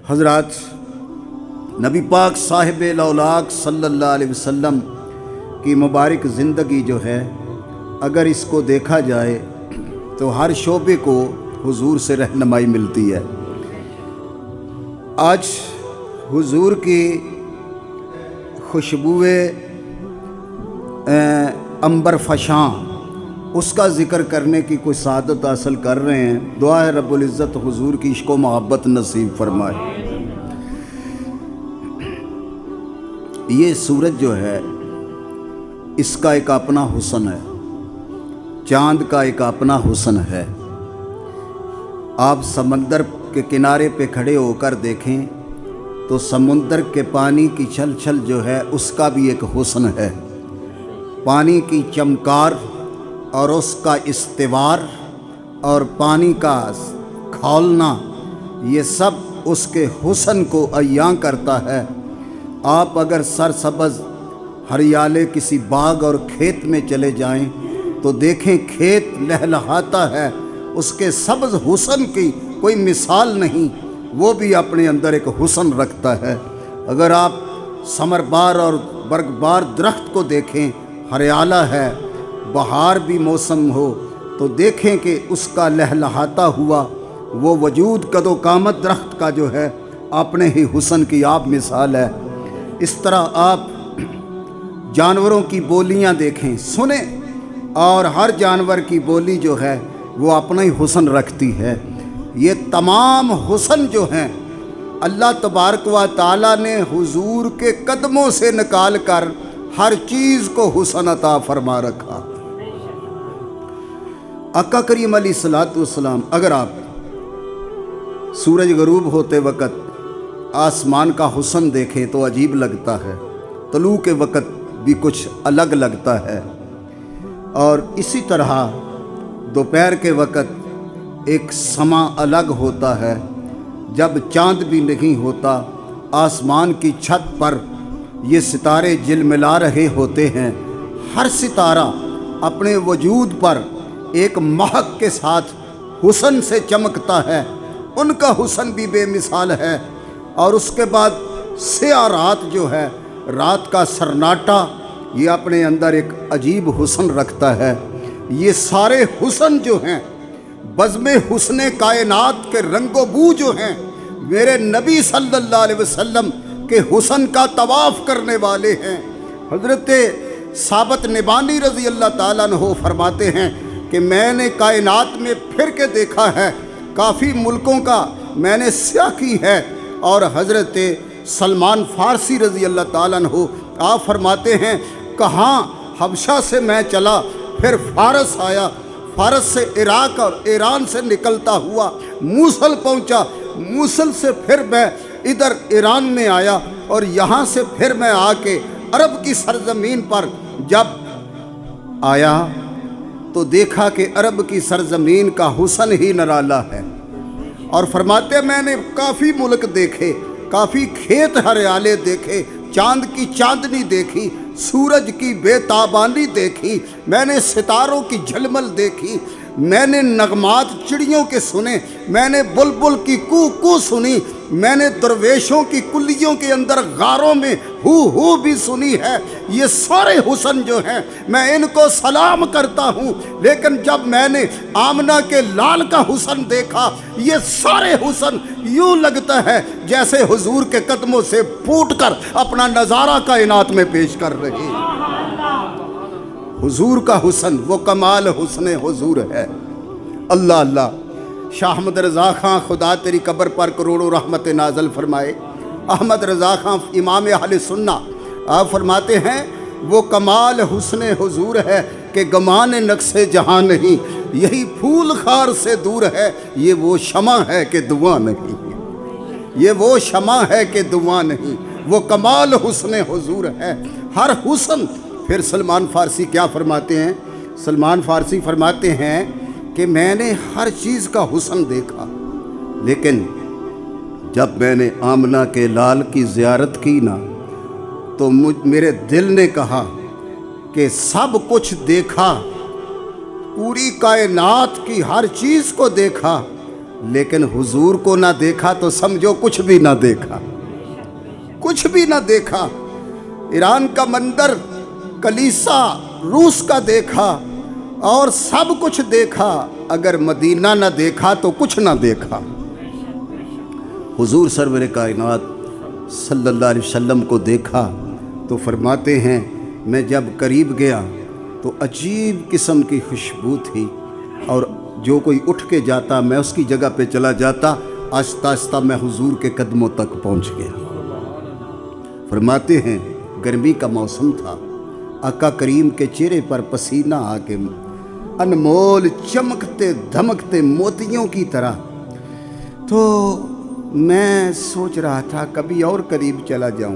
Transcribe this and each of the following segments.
حضرات، نبی پاک صاحب لولاک صلی اللہ علیہ وسلم کی مبارک زندگی جو ہے، اگر اس کو دیکھا جائے تو ہر شعبے کو حضور سے رہنمائی ملتی ہے۔ آج حضور کی خوشبوئے عنبر فشاں اس کا ذکر کرنے کی کوئی سعادت حاصل کر رہے ہیں۔ دعا ہے رب العزت حضور کی عشق و محبت نصیب فرمائے۔ یہ سورج جو ہے، اس کا ایک اپنا حسن ہے، چاند کا ایک اپنا حسن ہے۔ آپ سمندر کے کنارے پہ کھڑے ہو کر دیکھیں تو سمندر کے پانی کی چھل چھل جو ہے، اس کا بھی ایک حسن ہے۔ پانی کی چمکار اور اس کا استوار اور پانی کا کھولنا، یہ سب اس کے حسن کو عیاں کرتا ہے۔ آپ اگر سرسبز ہریالے کسی باغ اور کھیت میں چلے جائیں تو دیکھیں کھیت لہلہاتا ہے، اس کے سبز حسن کی کوئی مثال نہیں، وہ بھی اپنے اندر ایک حسن رکھتا ہے۔ اگر آپ ثمر بار اور برگبار درخت کو دیکھیں، ہریالہ ہے، بہار بھی موسم ہو تو دیکھیں کہ اس کا لہلہاتا ہوا وہ وجود قد و قامت درخت کا جو ہے، اپنے ہی حسن کی آپ مثال ہے۔ اس طرح آپ جانوروں کی بولیاں دیکھیں، سنیں، اور ہر جانور کی بولی جو ہے وہ اپنا ہی حسن رکھتی ہے۔ یہ تمام حسن جو ہیں، اللہ تبارک و تعالیٰ نے حضور کے قدموں سے نکال کر ہر چیز کو حسن عطا فرما رکھا۔ آقا کریم علیہ الصلوۃ والسلام، اگر آپ سورج غروب ہوتے وقت آسمان کا حسن دیکھیں تو عجیب لگتا ہے، طلوع کے وقت بھی کچھ الگ لگتا ہے، اور اسی طرح دوپہر کے وقت ایک سما الگ ہوتا ہے۔ جب چاند بھی نہیں ہوتا، آسمان کی چھت پر یہ ستارے جلملا رہے ہوتے ہیں، ہر ستارہ اپنے وجود پر ایک مہک کے ساتھ حسن سے چمکتا ہے، ان کا حسن بھی بے مثال ہے۔ اور اس کے بعد سیاہ رات جو ہے، رات کا سناٹا، یہ اپنے اندر ایک عجیب حسن رکھتا ہے۔ یہ سارے حسن جو ہیں، بزم حسن کائنات کے رنگ و بو جو ہیں، میرے نبی صلی اللہ علیہ وسلم کے حسن کا طواف کرنے والے ہیں۔ حضرت ثابت نبانی رضی اللہ تعالیٰ عنہ فرماتے ہیں کہ میں نے کائنات میں پھر کے دیکھا ہے، کافی ملکوں کا میں نے سیاہ کی ہے۔ اور حضرت سلمان فارسی رضی اللہ تعالیٰ عنہ آپ فرماتے ہیں، کہاں حبشہ سے میں چلا، پھر فارس آیا، فارس سے عراق اور ایران سے نکلتا ہوا موصل پہنچا، موصل سے پھر میں ادھر ایران میں آیا، اور یہاں سے پھر میں آ کے عرب کی سرزمین پر جب آیا تو دیکھا کہ عرب کی سرزمین کا حسن ہی نرالا ہے۔ اور فرماتے میں نے کافی ملک دیکھے، کافی کھیت ہریالے دیکھے، چاند کی چاندنی دیکھی، سورج کی بے تابانی دیکھی، میں نے ستاروں کی جھلمل دیکھی، میں نے نغمات چڑیوں کے سنے، میں نے بلبل کی کو کو سنی، میں نے درویشوں کی کلیوں کے اندر غاروں میں ہو بھی سنی ہے۔ یہ سارے حسن جو ہیں، میں ان کو سلام کرتا ہوں، لیکن جب میں نے آمنہ کے لال کا حسن دیکھا، یہ سارے حسن یوں لگتا ہے جیسے حضور کے قدموں سے پھوٹ کر اپنا نظارہ کائنات میں پیش کر رہے۔ حضور کا حسن وہ کمال حسن حضور ہے۔ اللہ اللہ، شاہ احمد رضا خان خدا تیری قبر پر کروڑوں رحمت نازل فرمائے۔ احمد رضا خان امام اہل سنت، آپ فرماتے ہیں وہ کمال حسن حضور ہے کہ گمان نقص جہاں نہیں، یہی پھول خار سے دور ہے، یہ وہ شمع ہے کہ دعا نہیں، یہ وہ شمع ہے کہ دعا نہیں، وہ کمال حسن حضور ہے۔ ہر حسن، پھر سلمان فارسی کیا فرماتے ہیں؟ سلمان فارسی فرماتے ہیں کہ میں نے ہر چیز کا حسن دیکھا، لیکن جب میں نے آمنہ کے لال کی زیارت کی نا تو میرے دل نے کہا کہ سب کچھ دیکھا، پوری کائنات کی ہر چیز کو دیکھا، لیکن حضور کو نہ دیکھا تو سمجھو کچھ بھی نہ دیکھا، کچھ بھی نہ دیکھا۔ ایران کا منظر، کلیسا، روس کا دیکھا اور سب کچھ دیکھا، اگر مدینہ نہ دیکھا تو کچھ نہ دیکھا۔ حضور سرور کائنات صلی اللہ علیہ وسلم کو دیکھا تو فرماتے ہیں میں جب قریب گیا تو عجیب قسم کی خوشبو تھی، اور جو کوئی اٹھ کے جاتا میں اس کی جگہ پہ چلا جاتا، آہستہ آہستہ میں حضور کے قدموں تک پہنچ گیا۔ فرماتے ہیں گرمی کا موسم تھا، آقا کریم کے چہرے پر پسینہ آ کے انمول چمکتے دھمکتے موتیوں کی طرح، تو میں سوچ رہا تھا کبھی اور قریب چلا جاؤں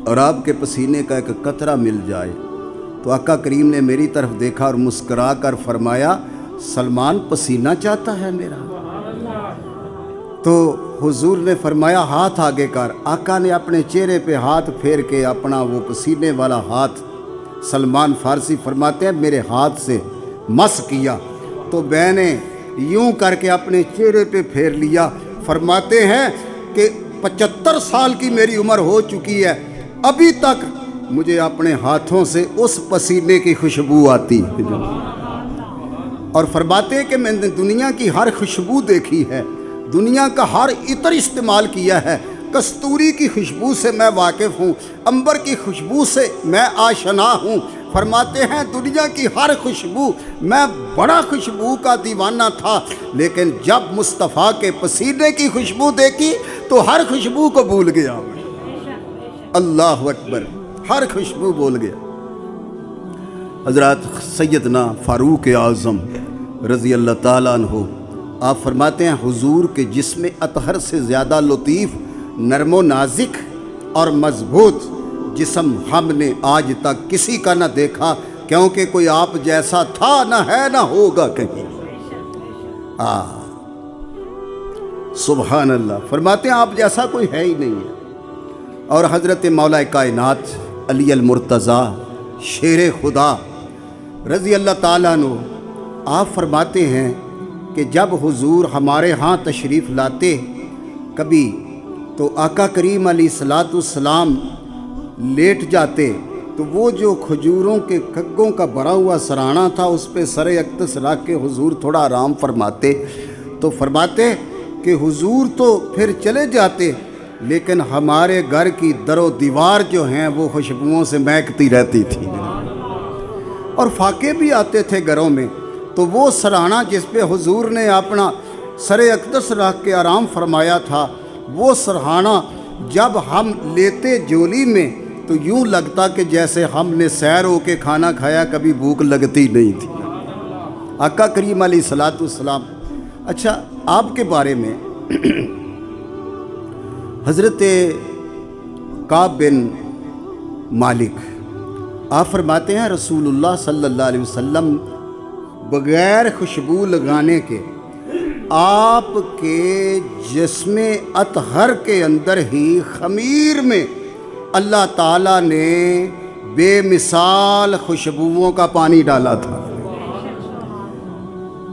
اور آپ کے پسینے کا ایک قطرہ مل جائے۔ تو آقا کریم نے میری طرف دیکھا اور مسکرا کر فرمایا سلمان پسینہ چاہتا ہے میرا؟ تو حضور نے فرمایا ہاتھ آگے کر۔ آقا نے اپنے چہرے پہ ہاتھ پھیر کے اپنا وہ پسینے والا ہاتھ، سلمان فارسی فرماتے ہیں میرے ہاتھ سے مس کیا، تو میں نے یوں کر کے اپنے چہرے پہ پھیر لیا۔ فرماتے ہیں کہ 75 سال کی میری عمر ہو چکی ہے، ابھی تک مجھے اپنے ہاتھوں سے اس پسینے کی خوشبو آتی ہے۔ اور فرماتے ہیں کہ میں نے دنیا کی ہر خوشبو دیکھی ہے، دنیا کا ہر عطر استعمال کیا ہے، کستوری کی خوشبو سے میں واقف ہوں، عنبر کی خوشبو سے میں آشنا ہوں۔ فرماتے ہیں دنیا کی ہر خوشبو، میں بڑا خوشبو کا دیوانہ تھا، لیکن جب مصطفیٰ کے پسینے کی خوشبو دیکھی تو ہر خوشبو کو بھول گیا۔ اللہ اکبر، ہر خوشبو بھول گیا۔ حضرات سیدنا فاروق اعظم رضی اللہ تعالیٰ عنہ آپ فرماتے ہیں حضور کے جسم اطہر سے زیادہ لطیف، نرم و نازک اور مضبوط جسم ہم نے آج تک کسی کا نہ دیکھا، کیونکہ کوئی آپ جیسا تھا نہ ہے نہ ہوگا کہیں۔ سبحان اللہ، فرماتے ہیں آپ جیسا کوئی ہے ہی نہیں ہے۔ اور حضرت مولا کائنات علی المرتضیٰ شیر خدا رضی اللہ تعالیٰ عنہ آپ فرماتے ہیں کہ جب حضور ہمارے ہاں تشریف لاتے کبھی تو آقا کریم علیہ الصلاۃ والسلام لیٹ جاتے تو وہ جو کھجوروں کے کگوں کا بھرا ہوا سرہانا تھا اس پہ سر اقدس رکھ کے حضور تھوڑا آرام فرماتے، تو فرماتے کہ حضور تو پھر چلے جاتے لیکن ہمارے گھر کی در و دیوار جو ہیں وہ خوشبوؤں سے مہکتی رہتی تھی، اور فاقے بھی آتے تھے گھروں میں، تو وہ سرہانا جس پہ حضور نے اپنا سر اقدس رکھ کے آرام فرمایا تھا، وہ سرہانا جب ہم لیتے جولی میں تو یوں لگتا کہ جیسے ہم نے سیر ہو کے کھانا کھایا، کبھی بھوک لگتی نہیں تھی۔ آقا کریم علیہ الصلاۃ والسلام۔ اچھا، آپ کے بارے میں حضرت کعب بن مالک آپ فرماتے ہیں رسول اللہ صلی اللہ علیہ وسلم بغیر خوشبو لگانے کے آپ کے جسم اطہر کے اندر ہی خمیر میں اللہ تعالیٰ نے بے مثال خوشبوؤں کا پانی ڈالا تھا۔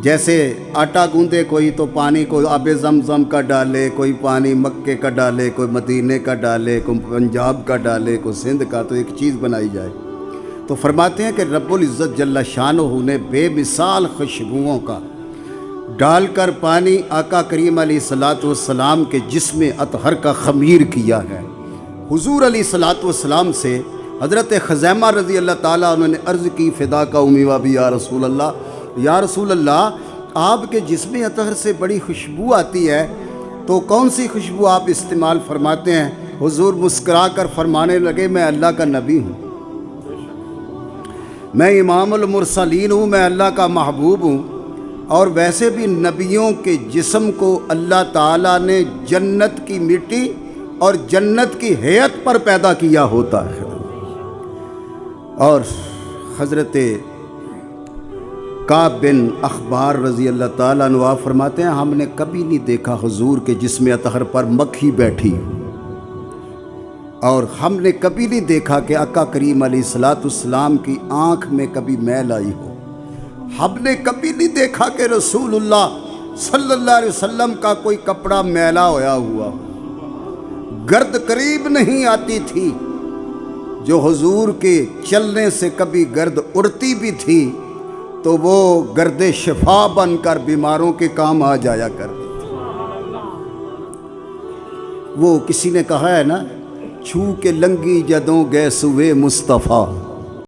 جیسے آٹا گوندے کوئی تو پانی کو آب زمزم کا ڈالے، کوئی پانی مکے کا ڈالے، کوئی مدینے کا ڈالے، کوئی پنجاب کا ڈالے، کوئی سندھ کا، تو ایک چیز بنائی جائے۔ تو فرماتے ہیں کہ رب العزت جل شانہ نے بے مثال خوشبوؤں کا ڈال کر پانی آقا کریم علیہ الصلاۃ والسلام کے جسم اطہر کا خمیر کیا ہے۔ حضور علیہ الصلاۃ والسلام سے حضرت خزیمہ رضی اللہ تعالیٰ عنہ نے عرض کی فدا کا امی و ابی یا رسول اللہ، یا رسول اللہ آپ کے جسم اطہر سے بڑی خوشبو آتی ہے، تو کون سی خوشبو آپ استعمال فرماتے ہیں؟ حضور مسکرا کر فرمانے لگے میں اللہ کا نبی ہوں، میں امام المرسلین ہوں، میں اللہ کا محبوب ہوں، اور ویسے بھی نبیوں کے جسم کو اللہ تعالیٰ نے جنت کی مٹی اور جنت کی ہیئت پر پیدا کیا ہوتا ہے۔ اور حضرت کعب بن اخبار رضی اللہ تعالیٰ عنہ فرماتے ہیں ہم نے کبھی نہیں دیکھا حضور کے جسم اطہر پر مکھی بیٹھی، اور ہم نے کبھی نہیں دیکھا کہ آقا کریم علیہ الصلاۃ والسلام کی آنکھ میں کبھی میل آئی ہو، ہم نے کبھی نہیں دیکھا کہ رسول اللہ صلی اللہ علیہ وسلم کا کوئی کپڑا میلا ہویا ہوا، گرد قریب نہیں آتی تھی، جو حضور کے چلنے سے کبھی گرد اڑتی بھی تھی تو وہ گرد شفا بن کر بیماروں کے کام آ جایا کرتی تھی۔ وہ کسی نے کہا ہے نا، چھو کے لنگی جدوں گئے سوے مصطفیٰ،